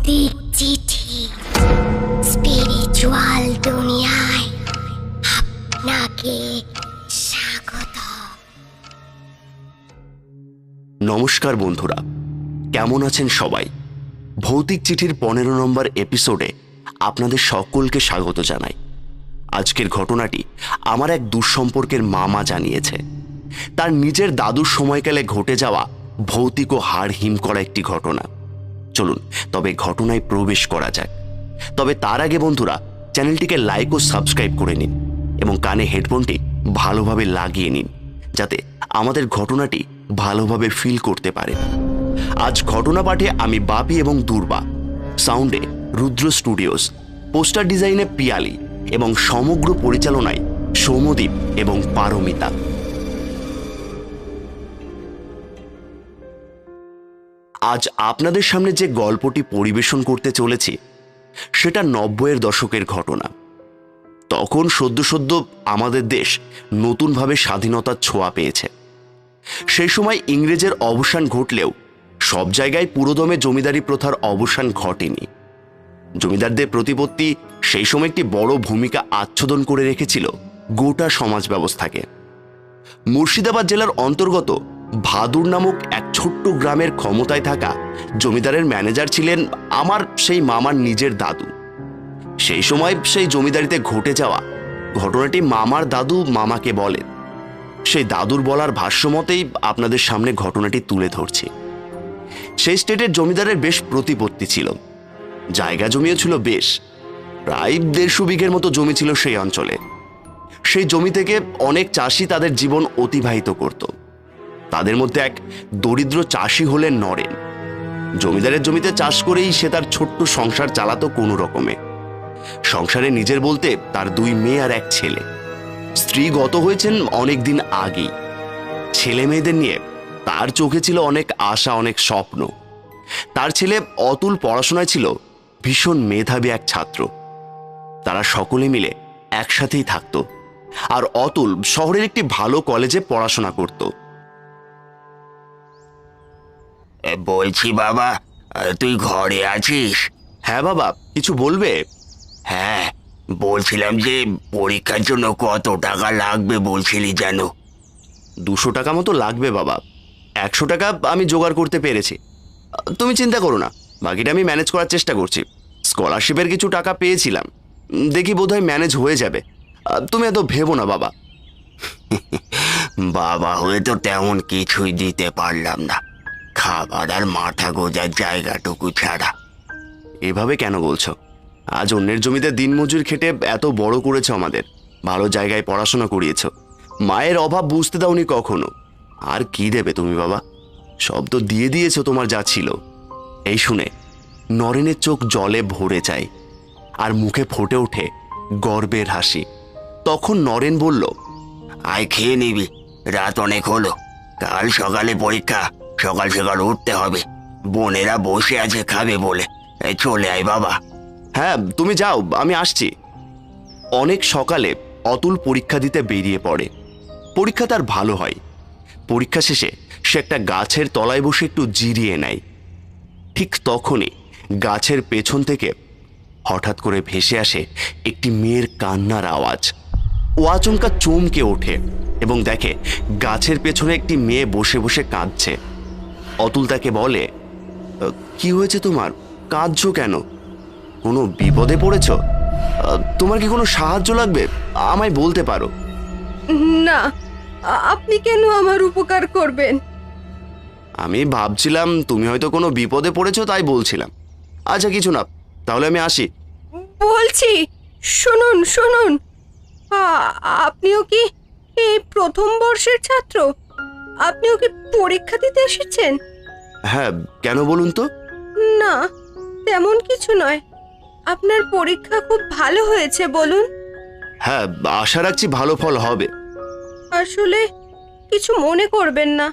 ভৌতিক চিঠি স্পিরিচুয়াল দুনিয়ায় আপনাকে স্বাগত। নমস্কার বন্ধুরা, কেমন আছেন সবাই? ভৌতিক চিঠির 15 নম্বর এপিসোডে আপনাদের সকলকে স্বাগত জানাই। আজকের ঘটনাটি আমার এক দুঃসম্পর্কের মামা জানিয়েছে। তার নিজের দাদুর সময়কালে ঘটে যাওয়া ভৌতিক ও হাড় হিম করা একটি ঘটনা। চলুন তবে ঘটনায় প্রবেশ করা যাক। তবে তার আগে বন্ধুরা, চ্যানেলটিকে লাইক ও সাবস্ক্রাইব করে নিন এবং কানে হেডফোনটি ভালোভাবে লাগিয়ে নিন, যাতে আমাদের ঘটনাটি ভালোভাবে ফিল করতে পারে। আজ ঘটনা পাঠে আমি বাপি এবং দুর্বা, সাউন্ডে রুদ্র স্টুডিওস, পোস্টার ডিজাইনে পিয়ালি এবং সমগ্র পরিচালনায় সৌম্যদীপ এবং পারমিতা। আজ আপনাদের সামনে যে গল্পটি পরিবেশন করতে চলেছি সেটা 90-এর দশকের ঘটনা। তখন সদ্য সদ্য আমাদের দেশ নতুনভাবে স্বাধীনতার ছোঁয়া পেয়েছে। সেই সময় ইংরেজের অবসান ঘটলেও সব জায়গায় পুরোদমে জমিদারি প্রথার অবসান ঘটেনি। জমিদারদের প্রতিপত্তি সেই সময় একটি বড় ভূমিকা আচ্ছাদন করে রেখেছিল গোটা সমাজ ব্যবস্থাকে। মুর্শিদাবাদ জেলার অন্তর্গত ভাদুর নামক এক ছোট্ট গ্রামের ক্ষমতায় থাকা জমিদারের ম্যানেজার ছিলেন আমার সেই মামার নিজের দাদু। সেই সময় সেই জমিদারিতে ঘটে যাওয়া ঘটনাটি মামার দাদু মামাকে বলেন। সেই দাদুর বলার ভাষ্য মতেই আপনাদের সামনে ঘটনাটি তুলে ধরছি। সেই স্টেটের জমিদারের বেশ প্রতিপত্তি ছিল, জায়গা জমিও ছিল বেশ, প্রায় 150 বিঘের মতো জমি ছিল সেই অঞ্চলে। সেই জমি থেকে অনেক চাষি তাদের জীবন অতিবাহিত করত। তাদের মধ্যে এক দরিদ্র চাষি হলেন নরেন। জমিদারের জমিতে চাষ করেই সে তার ছোট্ট সংসার চালাতো কোনো রকমে। সংসারে নিজের বলতে তার 2 মেয়ে আর 1 ছেলে। স্ত্রী গত হয়েছেন অনেক দিন আগেই। ছেলে মেয়েদের নিয়ে তার চোখে ছিল অনেক আশা, অনেক স্বপ্ন। তার ছেলে অতুল পড়াশোনায় ছিল ভীষণ মেধাবী এক ছাত্র। তারা সকলে মিলে একসাথেই থাকত, আর অতুল শহরের একটি ভালো কলেজে পড়াশোনা করত। বলছি বাবা, তুই ঘরে আছিস? হ্যাঁ বাবা, কিছু বলবে? হ্যাঁ, বলছিলাম যে পরীক্ষার জন্য কত টাকা লাগবে বলছিলি যেন? 200 টাকা মতো লাগবে বাবা। 100 টাকা আমি জোগাড় করতে পেরেছি। তুমি চিন্তা করো না, বাকিটা আমি ম্যানেজ করার চেষ্টা করছি। স্কলারশিপের কিছু টাকা পেয়েছিলাম, দেখি বোধহয় ম্যানেজ হয়ে যাবে। তুমি এত ভেবো না বাবা। বাবা হয়ে তো তেমন কিছুই দিতে পারলাম না, খাবার আর মাথা গোজার জায়গাটুকু ছাড়া। এভাবে কেন বলছো? আজ অন্যের জমিতে দিনমজুর খেটে এত বড় করেছো আমাদের, ভালো জায়গায় পড়াশোনা করিয়েছ, মায়ের অভাব বুঝতে দাওনি কখনো। আর কি দেবে তুমি বাবা? সব তো দিয়ে দিয়েছো তোমার যা ছিল। এই শুনে নরেনের চোখ জলে ভরে যায় আর মুখে ফুটে ওঠে গর্বের হাসি। তখন নরেন বলল, আয় খেয়ে নিবি, রাত অনেক হলো, কাল সকালে পরীক্ষা, সকাল সকাল উঠতে হবে। বোনেরা বসে আছে খাবে বলে, চলে আয় বাবা। হ্যাঁ তুমি যাও, আমি আসছি। অনেক সকালে অতুল পরীক্ষা দিতে বেরিয়ে পড়ে। পরীক্ষা তার ভালো হয়। পরীক্ষা শেষে সে একটা গাছের তলায় বসে একটু জিরিয়ে নেয়। ঠিক তখনই গাছের পেছন থেকে হঠাৎ করে ভেসে আসে একটি মেয়ের কান্নার আওয়াজ। ও আচমকা চমকে ওঠে এবং দেখে গাছের পেছনে একটি মেয়ে বসে বসে কাঁদছে। অতুল তাকে বলে, কি হয়েছে তোমার? কাঁদছো কেন? কোনো বিপদে পড়েছ? তোমার কি কোনো সাহায্য লাগবে? আমায় বলতে পারো। না, আপনি কেন আমার উপকার করবেন? আমি ভাবছিলাম তুমি হয়তো কোনো বিপদে পড়েছো, তাই বলছিলাম। আচ্ছা কিছু না, তাহলে আমি আসি। বলছি, শুনুন শুনুন, আপনিও কি এই প্রথম বর্ষের ছাত্র? আপনিও কি পরীক্ষা দিতে এসেছেন? হ্যাঁ, কেন বলুন তো? না, তেমন কিছু নয়। আপনার পরীক্ষা খুব ভালো হয়েছে বলুন। হ্যাঁ, আশা রাখছি ভালো ফল হবে। আসলে কিছু মনে করবেন না,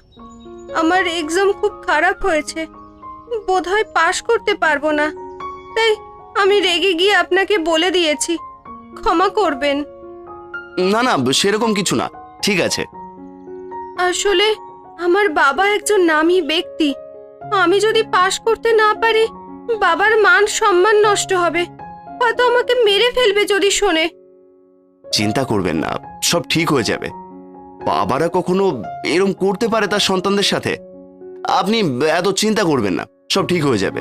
আমার এক্সাম খুব খারাপ হয়েছে, বোধহয় পাশ করতে পারবো না, তাই আমি রেগে গিয়ে আপনাকে বলে দিয়েছি, ক্ষমা করবেন। না না, সেরকম কিছু না, ঠিক আছে। আসলে আমার বাবা একজন নামী ব্যক্তি, আমি যদি পাশ করতে না পারি বাবার মান সম্মান নষ্ট হবে, হয়তো আমাকে মেরে ফেলবে যদি শোনে। চিন্তা করবেন না, সব ঠিক হয়ে যাবে। বাবারা কখনো এরম করতে পারে তার সন্তানদের সাথে? আপনি এত চিন্তা করবেন না, সব ঠিক হয়ে যাবে।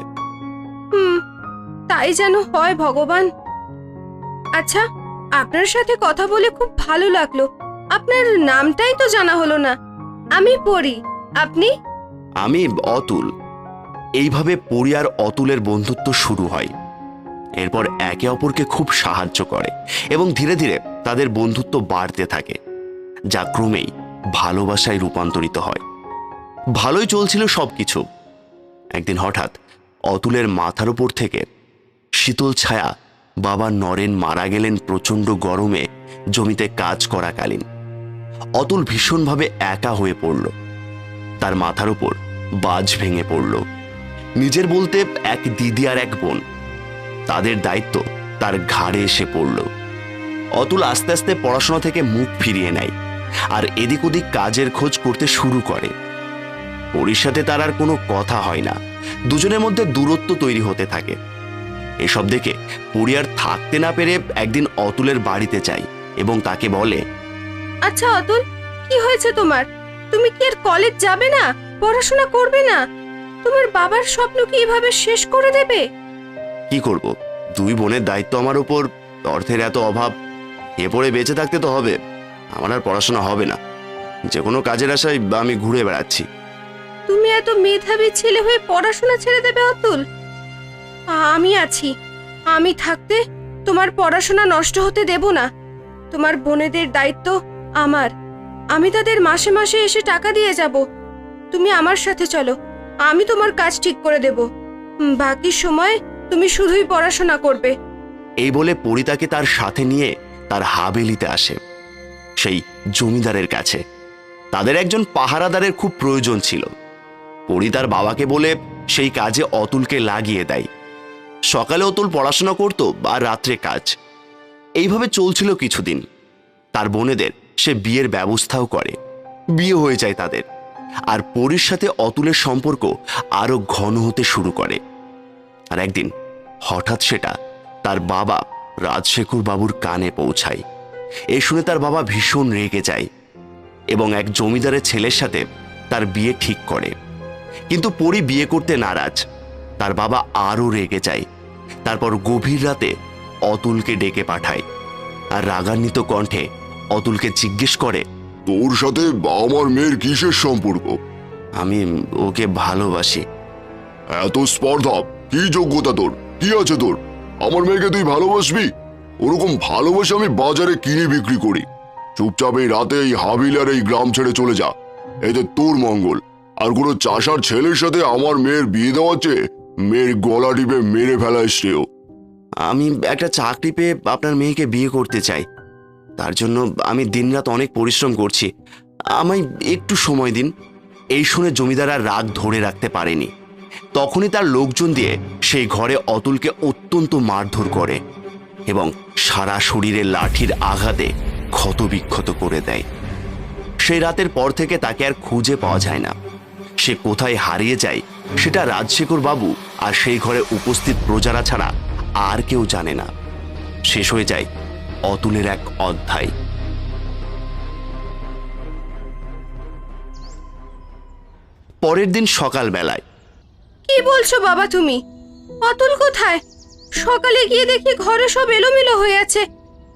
তাই যেন হয় ভগবান। আচ্ছা, আপনার সাথে কথা বলে খুব ভালো লাগলো। আপনার নামটাই তো জানা হলো না। আমি পড়ি, আপনি? আমি অতুল। এইভাবে পরি আর অতুলের বন্ধুত্ব শুরু হয়। এরপর একে অপরকে খুব সাহায্য করে এবং ধীরে ধীরে তাদের বন্ধুত্ব বাড়তে থাকে, যা ক্রমেই ভালোবাসায় রূপান্তরিত হয়। ভালোই চলছিল সবকিছু। একদিন হঠাৎ অতুলের মাথার উপর থেকে শীতল ছায়া বাবা নরেন মারা গেলেন প্রচণ্ড গরমে জমিতে কাজ করাকালীন। অতুল ভীষণভাবে একা হয়ে পড়ল। তার মাথার উপর বাজ ভেঙে পড়ল। নিজের বলতে এক দিদি আর এক বোন, তাদের দায়িত্ব তার ঘাড়ে এসে পড়ল। অতুল আস্তে আস্তে পড়াশোনা থেকে মুখ ফিরিয়ে নেয় আর এদিক ওদিক কাজের খোঁজ করতে শুরু করে। পরির সাথে তার আর কোনো কথা হয় না। দুজনের মধ্যে দূরত্ব তৈরি হতে থাকে। এসব দেখে পরি আর থাকতে না পেরে একদিন অতুলের বাড়িতে যায় এবং তাকে বলে, আচ্ছা অতুল, কি হয়েছে তোমার? তুমি কি আর কলেজ যাবে না, পড়াশোনা করবে না? তোমার বাবার স্বপ্ন কি এভাবে শেষ করে দেবে? কি করব, দুই বোনের দায়িত্ব আমার উপর, অর্থের এত অভাব, এ পড়ে বেঁচে থাকতে তো হবে। আমার আর পড়াশোনা হবে না। যে কোনো কাজের আশায় আমি ঘুরে বেড়াচ্ছি। তুমি এত মেধাবী ছেলে হয়ে পড়াশোনা ছেড়ে দেবে অতুল? আমি আছি। আমি থাকতে তোমার পড়াশোনা নষ্ট হতে দেব না। তোমার বোনেদের দায়িত্ব আমার। আমি তাদের মাসে মাসে এসে টাকা দিয়ে যাব। তুমি আমার সাথে চলো, আমি তোমার কাজ ঠিক করে দেব। বাকি সময় তুমি শুধুই পড়াশোনা করবে। এই বলে পরি তাকে তার সাথে নিয়ে তার হাবেলিতে আসে, সেই জমিদারের কাছে। তাদের একজন পাহারাদারের খুব প্রয়োজন ছিল। পরি তার বাবাকে বলে সেই কাজে অতুলকে লাগিয়ে দেয়। সকালে অতুল পড়াশোনা করত আর রাত্রে কাজ। এইভাবে চলছিল কিছুদিন। তার বোনেদের সে বিয়ের ব্যবস্থাও করে। বিয়ে হয়ে যায় তাদের। আর পরির সাথে অতুলের সম্পর্ক আরো ঘন হতে শুরু করে। আর একদিন হঠাৎ সেটা তার বাবা রাজশেখর বাবুর কানে পৌঁছায়। এ শুনে তার বাবা ভীষণ রেগে যায় এবং এক জমিদারের ছেলের সাথে তার বিয়ে ঠিক করে। কিন্তু পরি বিয়ে করতে নারাজ। তার বাবা আরো রেগে যায়। তারপর গভীর রাতে অতুলকে ডেকে পাঠায় আর রাগান্বিত কণ্ঠে অতুলকে জিজ্ঞেস করে, তোর সাথে আমার মেয়ের কিসের সম্পর্ক? আমি ওকে ভালোবাসি। এত স্পর্ধা, কি যোগ্যতা তোর? কি আছে তোর? আমার মেয়েকে তুই ভালোবাসবি? ওরকম ভালোবাসা আমি বাজারে কিনে বিক্রি করি। চুপচাপ এই রাতে এই হাবিল আর এই গ্রাম ছেড়ে চলে যা, এতে তোর মঙ্গল। আর কোনো চাষার ছেলের সাথে আমার মেয়ের বিয়ে দেওয়ার চেয়ে মেয়ের গলা টিপে মেরে ফেলায় শ্রেয়। আমি একটা চাকরি পেয়ে আপনার মেয়েকে বিয়ে করতে চাই। তার জন্য আমি দিনরাত অনেক পরিশ্রম করছি। আমায় একটু সময় দিন। এই শুনে জমিদার আর রাগ ধরে রাখতে পারেনি। তখনই তার লোকজন দিয়ে সেই ঘরে অতুলকে অত্যন্ত মারধর করে এবং সারা শরীরে লাঠির আঘাতে ক্ষতবিক্ষত করে দেয়। সেই রাতের পর থেকে তাকে আর খুঁজে পাওয়া যায় না। সে কোথায় হারিয়ে যায় সেটা রাজশেখর বাবু আর সেই ঘরে উপস্থিত প্রজারা ছাড়া আর কেউ জানে না। শেষ হয়ে যায় অতুলের এক অধ্যায়। পরের দিন সকালবেলায়, কি বলছো বাবা তুমি? অতুল কোথায়? সকালে গিয়ে দেখি ঘরে সব এলোমেলো হয়ে আছে।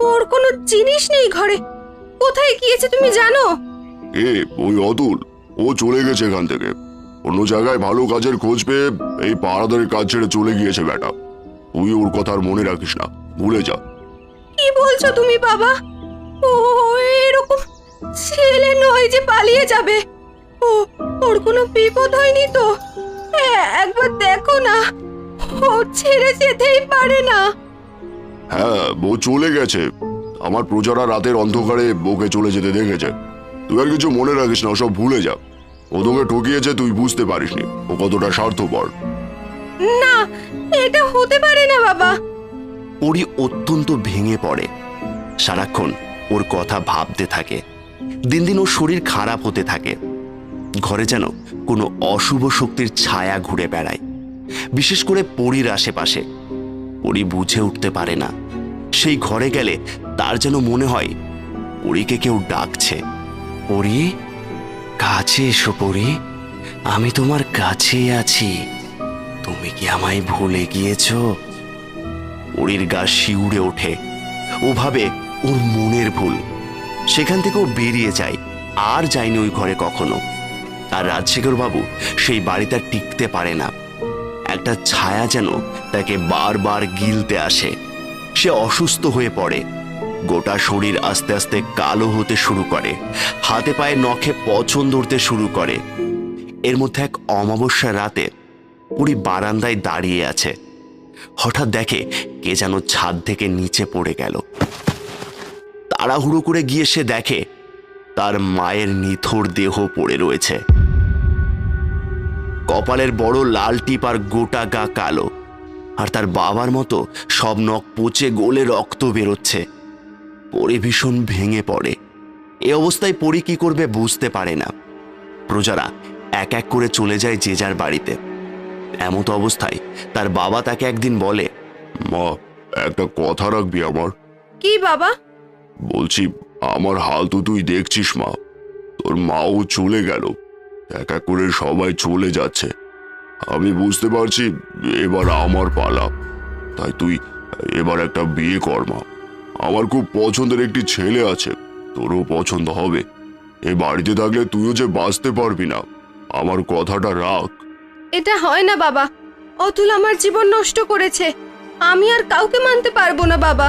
ওর কোনো জিনিস নেই ঘরে। কোথায় গিয়েছে তুমি জানো? ওই অতুল, ও চলে গেছে এখান থেকে। অন্য জায়গায় ভালো কাজের খোঁজ পেয়ে এই পাহারাদারের কাজ ছেড়ে চলে গিয়েছে বেটা। তুই ওর কথা আর মনে রাখিস না, ভুলে যা। কি বলছো তুমি বাবা? ও এরকম ছেলে নয় যে পালিয়ে যাবে। ওর কোনো বিপদ হয়নি তো? একবার দেখো না, ও ছেড়ে যেতেই পারে না। হ্যাঁ, ও চলে গেছে। আমার প্রজারা রাতের অন্ধকারে ওকে চলে যেতে দেখেছে। তুই আর কিছু মনে রাখিস না, সব ভুলে যা। ও তোকে ঠকিয়েছে, তুই বুঝতে পারিসনি ও কতটা স্বার্থপর। না, এটা হতে পারে না বাবা। পরি অত্যন্ত ভেঙে পড়ে। সারাক্ষণ ওর কথা ভাবতে থাকে। দিন দিন ওর শরীর খারাপ হতে থাকে। ঘরে যেন কোনো অশুভ শক্তির ছায়া ঘুরে বেড়ায়। বিশেষ করে পরীর আশেপাশে। পরী বুঝে উঠতে পারে না। সেই ঘরে গেলে তার যেন মনে হয় পরীকে কেউ ডাকছে। পরী, কাছে এসো পরী, আমি তোমার কাছেই আছি। তুমি কি আমায় ভুলে গিয়েছ? পরীর গা শিউরে ওঠে। ও ভাবে ওর মনের ভুল। সেখান থেকে ও বেরিয়ে যায়, আর যায়নি ওই ঘরে কখনো। আর রাজশেখর বাবু সেই বাড়িতে টিকতে পারে না। একটা ছায়া যেন তাকে বারবার গিলতে আসে। সে অসুস্থ হয়ে পড়ে। গোটা শরীর আস্তে আস্তে কালো হতে শুরু করে, হাতে পায়ে নখে পচন ধরতে শুরু করে। এর মধ্যে এক অমাবস্যার রাতে পরী বারান্দায় দাঁড়িয়ে আছে। হঠাৎ দেখে কে যেন ছাদ থেকে নিচে পড়ে গেল। তাড়াহুড়ো করে গিয়ে সে দেখে তার মায়ের নিথর দেহ পড়ে রয়েছে। কপালের বড় লাল টিপ আর গোটা গা কালো, আর তার বাবার মতো সব নখ পচে গলে রক্ত বেরোচ্ছে। পরী ভীষণ ভেঙে পড়ে। এ অবস্থায় পরী কি করবে বুঝতে পারে না। প্রজারা এক এক করে চলে যায় যে যার বাড়িতে। এমতো অবস্থায় তার বাবা তাকে একদিন বলে, মা, একটা কথা রাখবি আমার? কি বাবা? বলছি, আমার হাল তো তুই দেখছিস মা। তোর মাও চলে গেল, এক এক করে সবাই চলে যাচ্ছে। আমি বুঝতে পারছি এবার আমার পালা। তাই তুই এবার একটা বিয়ে কর মা। আমার খুব পছন্দের একটি ছেলে আছে, তোরও পছন্দ হবে। এই বাড়িতে থাকলে তুইও যে বাঁচতে পারবি না, আমার কথাটা রাখ। এটা হয় না বাবা। অতুল আমার জীবন নষ্ট করেছে। আমি আর কাউকে মানতে পারবো না বাবা।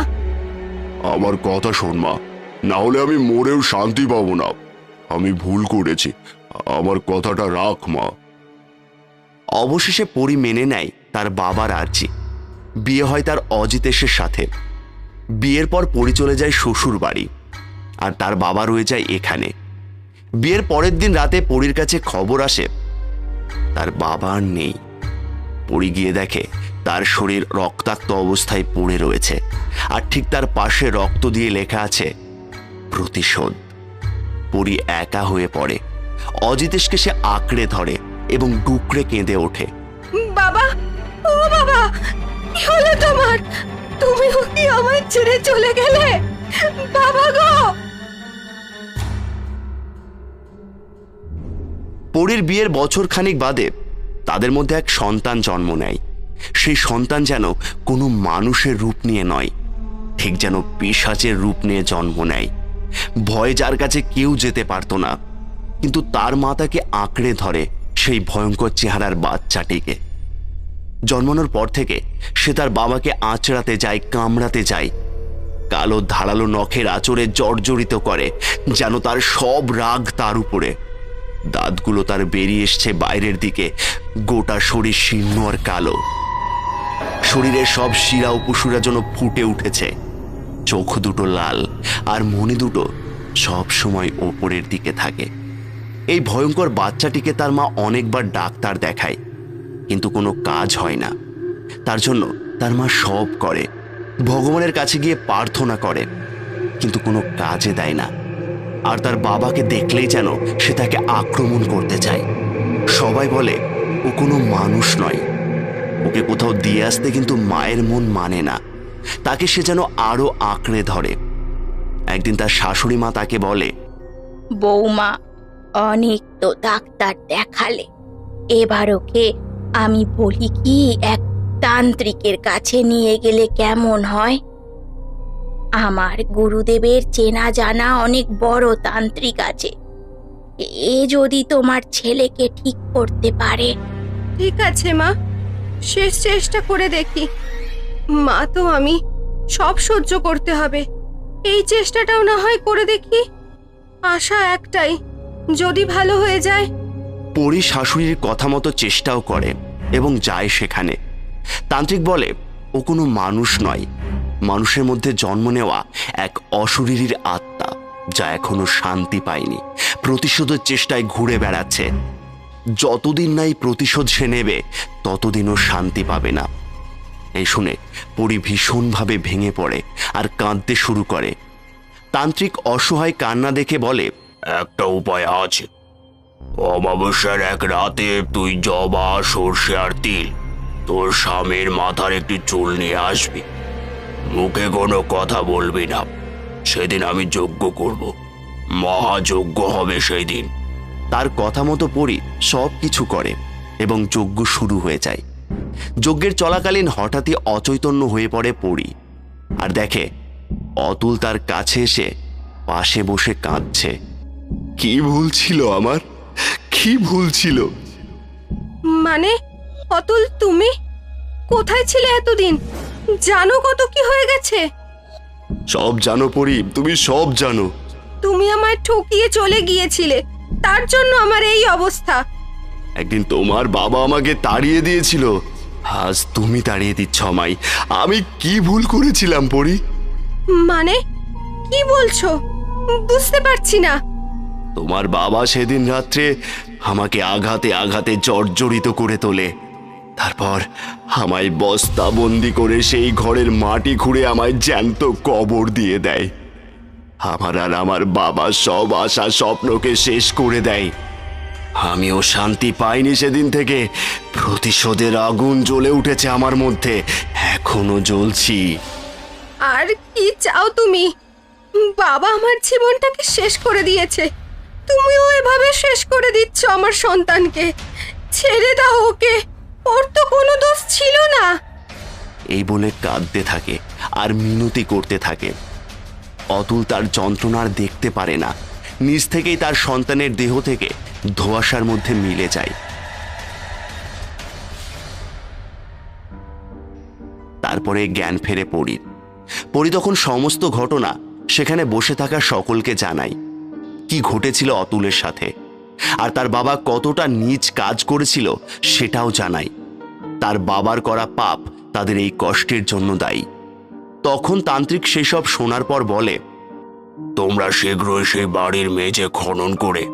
আমার কথা শোন মা, না হলে আমি মরেও শান্তি পাবো না। আমি ভুল করেছি, আমার কথাটা রাখ মা। অবশেষে পরী মেনে নেয় তার বাবার আর্জি। বিয়ে হয় তার অজিতেশের সাথে। বিয়ের পর পরী চলে যায় শ্বশুর বাড়ি, আর তার বাবা রয়ে যায় এখানে। বিয়ের পরের দিন রাতে পরীর কাছে খবর আসে তার বাবা আর নেই। পরী গিয়ে দেখে তার শরীর রক্তাক্ত অবস্থায় পড়ে রয়েছে, আর ঠিক তার পাশে রক্ত দিয়ে লেখা আছে প্রতিশোধ। পরী একা হয়ে পড়ে। অজিতেশকে সে আঁকড়ে ধরে এবং ডুকরে কেঁদে ওঠে। বাবা, ও বাবা, কি হলো তোমার? তুমিও কি আমায় ছেড়ে চলে গেলে? বাবা গো! পরীর বিয়ের বছর খানিক বাদে তাদের মধ্যে এক সন্তান জন্ম নেয়। সেই সন্তান যেন কোনো মানুষের রূপ নিয়ে নয়, ঠিক যেন পিশাচের রূপ নিয়ে জন্ম নেয়। ভয় যার কাছে কেউ যেতে পারত না, কিন্তু তার মা তাকে আঁকড়ে ধরে সেই ভয়ঙ্কর চেহারার বাচ্চাটিকে। জন্মানোর পর থেকে সে তার বাবাকে আঁচড়াতে যায়, কামড়াতে যায়। কালো ধারালো নখের আঁচড়ে জর্জরিত করে, যেন তার সব রাগ তার উপরে। দাঁতগুলো তার বেরিয়ে এসছে বাইরের দিকে। গোটা শরীর শীর্ণ আর কালো। শরীরের সব শিরা উপশিরা যেন ফুটে উঠেছে। চোখ দুটো লাল, আর মনে দুটো সব সময় ওপরের দিকে থাকে। এই ভয়ঙ্কর বাচ্চাটিকে তার মা অনেকবার ডাক্তার দেখায়, কিন্তু কোনো কাজ হয় না। তার জন্য তার মা সব করে, ভগবানের কাছে গিয়ে প্রার্থনা করে, কিন্তু কোনো কাজে দেয় না। আর তার বাবাকে দেখলেই যেন সে তাকে আক্রমণ করতে চায়। সবাই বলে ও কোনো মানুষ নয়। ওকে কোথাও দিয়ে আসতে কিন্তু মায়ের মন মানে না। তাকে সে যেন আরো আঁকড়ে ধরে। একদিন তার শাশুড়ি মা তাকে বলে, বৌমা, অনেক তো ডাক্তার দেখালে, এবার ওকে আমি বলি কি এক তান্ত্রিকের কাছে নিয়ে গেলে কেমন হয়? আমার গুরুদেবের চেনা জানা অনেক বড় তান্ত্রিক আছে। এ যদি তোমার ছেলেকে ঠিক করতে পারে। ঠিক আছে মা, শেষ চেষ্টা করে দেখি। মা তো আমি, সব সহ্য করতে হবে। এই চেষ্টাটাও না হয় করে দেখি। আশা একটাই, যদি ভালো হয়ে যায়। পরী শাশুড়ির কথা মতো চেষ্টাও করে এবং যায় সেখানে। তান্ত্রিক বলে ও কোনো মানুষ নয়, মানুষের মধ্যে জন্ম নেওয়া এক অশরীরীর আত্মা, যা এখনো শান্তি পায়নি, প্রতিশোধের চেষ্টায় ঘুরে বেড়াচ্ছে। যতদিন না এই প্রতিশোধ সে নেবে, ততদিনও শান্তি পাবে না। এই শুনে পরী ভীষণভাবে ভেঙে পড়ে আর কাঁদতে শুরু করে। তান্ত্রিক অসহায় কান্না দেখে বলে, একটা উপায় আছে। অমাবস্যার এক রাতে তুই জবা, সর্ষে আর তিল তোর স্বামীর মাথার একটি চুল নিয়ে আসবি, মুখে কোনো কথা বলবি না। সেদিন আমি যজ্ঞ করব, মহাযজ্ঞ হবে সেই দিন। তার কথা মতো পরি সব কিছু করে এবং যজ্ঞ শুরু হয়ে যায়। যজ্ঞের চলাকালীন হঠাৎই অচৈতন্য হয়ে পড়ে পরি, আর দেখে অতুল তার কাছে এসে পাশে বসে কাঁদছে। কি ভুল ছিল আমার, কি ভুল ছিল? মানে অতুল, তুমি কোথায় ছিলে এতদিন? জানো কত কি হয়ে গেছে? সব জানো পরি, তুমি সব জানো। তুমি আমায় ঠকিয়ে চলে গিয়েছিলে, তার জন্য আমার এই অবস্থা। একদিন তোমার বাবা আমাকে তাড়িয়ে দিয়েছিল, আজ তুমি তাড়িয়ে দিচ্ছ আমায়। আমি কি ভুল করেছিলাম পরি? মানে কি বলছো? বুঝতে পারছি না। তোমার বাবা সেদিন রাত্রে আমাকে আঘাতে আঘাতে জর্জরিত করে তোলে, তারপর আমায় বস্তাবন্দি করে সেই ঘরের মাটি খুঁড়ে আমায় জ্যান্ত কবর দিয়ে দেয়। আমার আর আমার বাবা সব আশা স্বপ্নকে শেষ করে দেয়। আমিও শান্তি পাইনি সেদিন থেকে। প্রতিশোধের আগুন জ্বলে উঠেছে আমার মধ্যে, এখনো জ্বলছি। আর কি চাও তুমি? বাবা আমার জীবনটাকে শেষ করে দিয়েছে, তুমিও এভাবে শেষ করে দিচ্ছ আমার সন্তানকে। ছেড়ে দাও ওকে, ওর তো কোনো দোষ ছিল না। এই বলে কাঁদতে থাকে আর মিনতি করতে থাকে। অতুল তার যন্ত্রণার দেখতে পারে না, নিজ থেকেই তার সন্তানের দেহ থেকে ধোঁয়াশার মধ্যে মিলে যায়। তারপরে জ্ঞান ফেরে পরির। পরি তখন সমস্ত ঘটনা সেখানে বসে থাকা সকলকে জানায়। কি ঘটেছিল অতুলের সাথে, আর তার বাবা কতটা নীচ কাজ করেছিল সেটাও জানায়। তার বাবার করা পাপ তাদের এই কষ্টের জন্য দায়ী। তখন তান্ত্রিক সেসব শোনার পর বলে, তোমরা শীঘ্রই সেই বাড়ির মেঝে খনন করে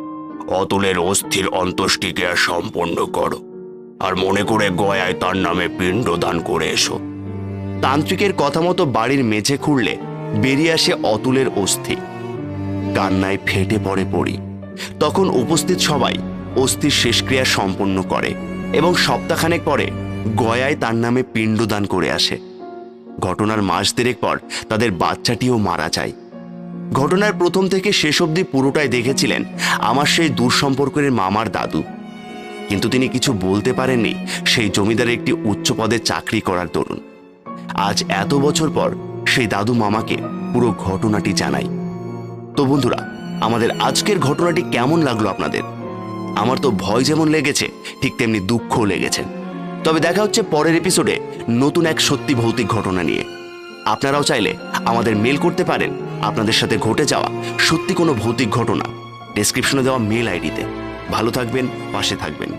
অতুলের অস্থির অন্ত্যেষ্টিক্রিয়া সম্পন্ন করো, আর মনে করে গয়ায় তার নামে পিণ্ডদান করে এসো। তান্ত্রিকের কথা মতো বাড়ির মেঝে খুঁড়লে বেরিয়ে আসে অতুলের অস্থি। কান্নায় ফেটে পড়ে পড়ি। তখন উপস্থিত সবাই অস্থির শেষক্রিয়া সম্পন্ন করে এবং সপ্তাহখানেক পরে গয়ায় তার নামে পিণ্ডদান করে আসে। ঘটনার মাস দেড়েক পর তাদের বাচ্চাটিও মারা যায়। ঘটনার প্রথম থেকে শেষ অবধি পুরোটাই দেখেছিলেন আমার সেই দূর সম্পর্কের মামার দাদু, কিন্তু তিনি কিছু বলতে পারেননি সেই জমিদারের একটি উচ্চ পদে চাকরি করার দরুন। আজ এত বছর পর সেই দাদু মামাকে পুরো ঘটনাটি জানাই। তো বন্ধুরা, আমাদের আজকের ঘটনাটি কেমন লাগলো আপনাদের? আমার তো ভয় যেমন লেগেছে, ঠিক তেমনি দুঃখও লেগেছে। তবে দেখা হচ্ছে পরের এপিসোডে নতুন এক সত্যি ভৌতিক ঘটনা নিয়ে। আপনারাও চাইলে আমাদের মেল করতে পারেন আপনাদের সাথে ঘটে যাওয়া সত্যি কোনো ভৌতিক ঘটনা ডেসক্রিপশনে দেওয়া মেল আইডিতে। ভালো থাকবেন, পাশে থাকবেন।